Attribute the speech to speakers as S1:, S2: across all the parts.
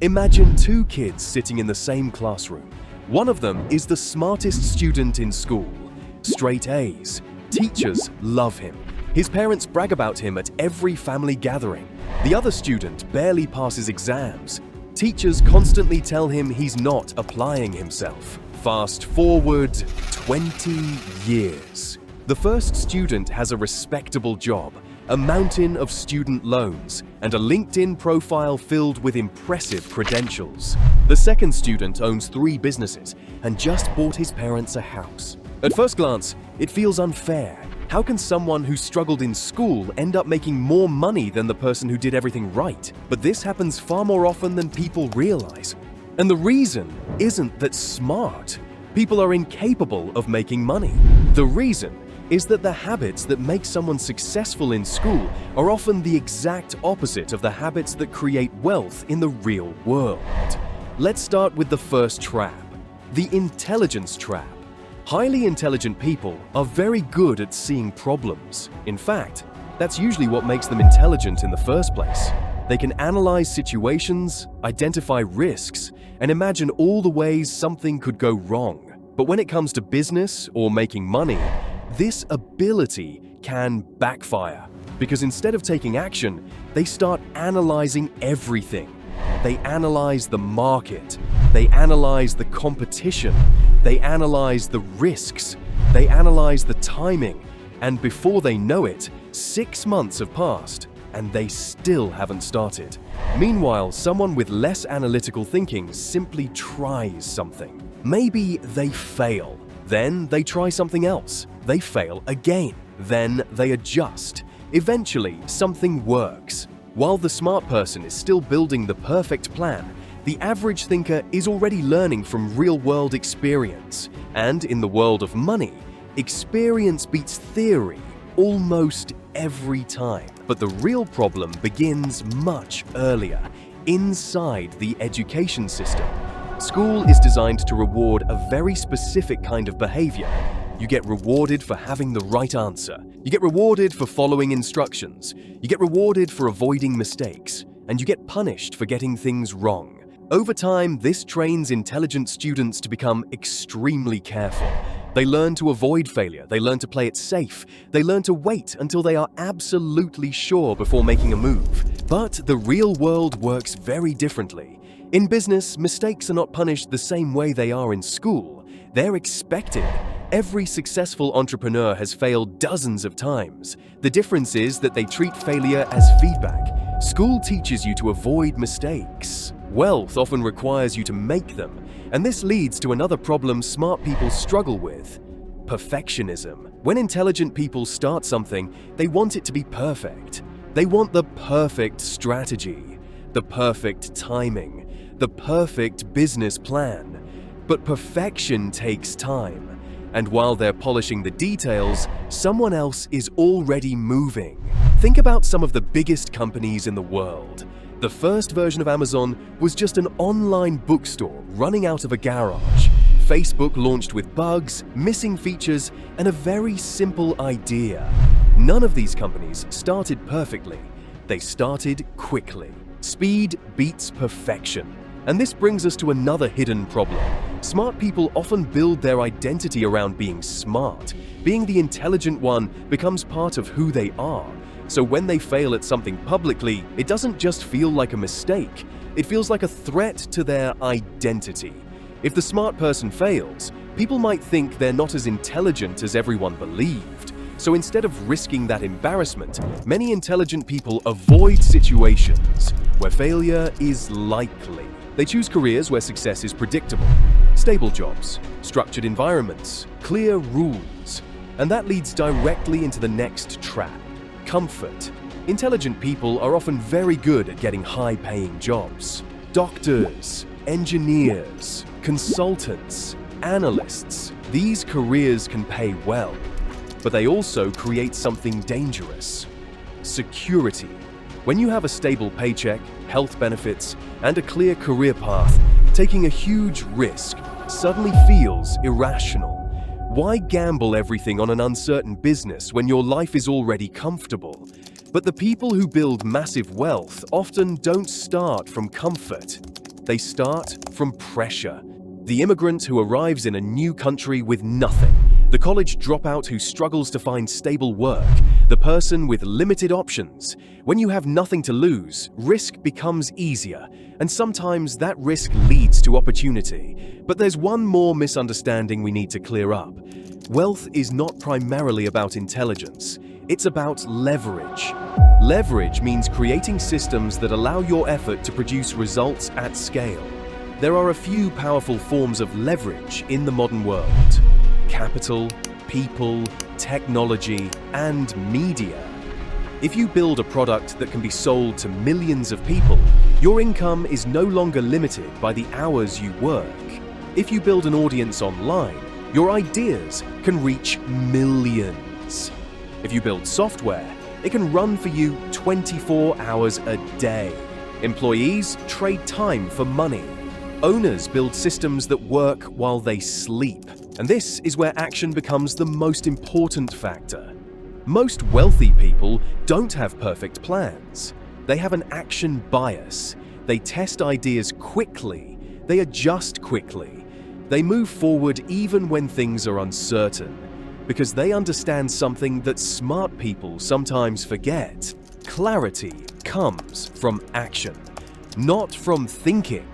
S1: Imagine two kids sitting in the same classroom. One of them is the smartest student in school. Straight A's. Teachers love him. His parents brag about him at every family gathering. The other student barely passes exams. Teachers constantly tell him he's not applying himself. Fast forward 20 years. The first student has a respectable job, a mountain of student loans, and a LinkedIn profile filled with impressive credentials. The second student owns 3 businesses and just bought his parents a house. At first glance, it feels unfair. How can someone who struggled in school end up making more money than the person who did everything right? But this happens far more often than people realize. And the reason isn't that smart people are incapable of making money. The reason is that the habits that make someone successful in school are often the exact opposite of the habits that create wealth in the real world. Let's start with the first trap, the intelligence trap. Highly intelligent people are very good at seeing problems. In fact, that's usually what makes them intelligent in the first place. They can analyze situations, identify risks, and imagine all the ways something could go wrong. But when it comes to business or making money, this ability can backfire, because instead of taking action, they start analyzing everything. They analyze the market, they analyze the competition, they analyze the risks, they analyze the timing, and before they know it, 6 months have passed and they still haven't started. Meanwhile, someone with less analytical thinking simply tries something. Maybe they fail. Then they try something else. They fail again. Then they adjust. Eventually, something works. While the smart person is still building the perfect plan, the average thinker is already learning from real-world experience. And in the world of money, experience beats theory almost every time. But the real problem begins much earlier, inside the education system. School is designed to reward a very specific kind of behavior. You get rewarded for having the right answer. You get rewarded for following instructions. You get rewarded for avoiding mistakes. And you get punished for getting things wrong. Over time, this trains intelligent students to become extremely careful. They learn to avoid failure. They learn to play it safe. They learn to wait until they are absolutely sure before making a move. But the real world works very differently. In business, mistakes are not punished the same way they are in school. They're expected. Every successful entrepreneur has failed dozens of times. The difference is that they treat failure as feedback. School teaches you to avoid mistakes. Wealth often requires you to make them. And this leads to another problem smart people struggle with: perfectionism. When intelligent people start something, they want it to be perfect. They want the perfect strategy, the perfect timing, the perfect business plan. But perfection takes time. And while they're polishing the details, someone else is already moving. Think about some of the biggest companies in the world. The first version of Amazon was just an online bookstore running out of a garage. Facebook launched with bugs, missing features, and a very simple idea. None of these companies started perfectly. They started quickly. Speed beats perfection. And this brings us to another hidden problem. Smart people often build their identity around being smart. Being the intelligent one becomes part of who they are. So when they fail at something publicly, it doesn't just feel like a mistake. It feels like a threat to their identity. If the smart person fails, people might think they're not as intelligent as everyone believed. So instead of risking that embarrassment, many intelligent people avoid situations where failure is likely. They choose careers where success is predictable, stable jobs, structured environments, clear rules. And that leads directly into the next trap: comfort. Intelligent people are often very good at getting high-paying jobs. Doctors, engineers, consultants, analysts. These careers can pay well, but they also create something dangerous: security. When you have a stable paycheck, health benefits, and a clear career path, taking a huge risk suddenly feels irrational. Why gamble everything on an uncertain business when your life is already comfortable? But the people who build massive wealth often don't start from comfort. They start from pressure. The immigrant who arrives in a new country with nothing, the college dropout who struggles to find stable work, the person with limited options. When you have nothing to lose, risk becomes easier, and sometimes that risk leads to opportunity. But there's one more misunderstanding we need to clear up. Wealth is not primarily about intelligence, it's about leverage. Leverage means creating systems that allow your effort to produce results at scale. There are a few powerful forms of leverage in the modern world: capital, people, technology, and media. If you build a product that can be sold to millions of people, your income is no longer limited by the hours you work. If you build an audience online, your ideas can reach millions. If you build software, it can run for you 24 hours a day. Employees trade time for money. Owners build systems that work while they sleep. And this is where action becomes the most important factor. Most wealthy people don't have perfect plans. They have an action bias. They test ideas quickly. They adjust quickly. They move forward even when things are uncertain, because they understand something that smart people sometimes forget. Clarity comes from action, not from thinking.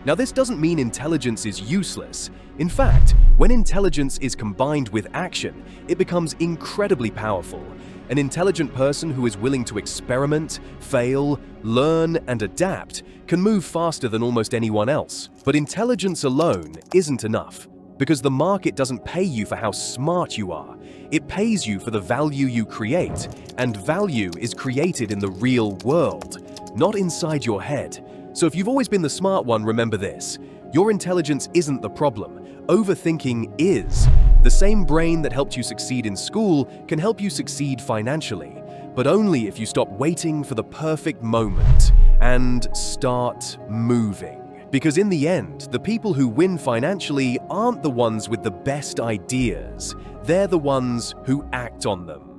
S1: Now, this doesn't mean intelligence is useless. In fact, when intelligence is combined with action, it becomes incredibly powerful. An intelligent person who is willing to experiment, fail, learn, and adapt can move faster than almost anyone else. But intelligence alone isn't enough, because the market doesn't pay you for how smart you are. It pays you for the value you create, and value is created in the real world, not inside your head. So if you've always been the smart one, remember this: your intelligence isn't the problem. Overthinking is. The same brain that helped you succeed in school can help you succeed financially, but only if you stop waiting for the perfect moment and start moving. Because in the end, the people who win financially aren't the ones with the best ideas. They're the ones who act on them.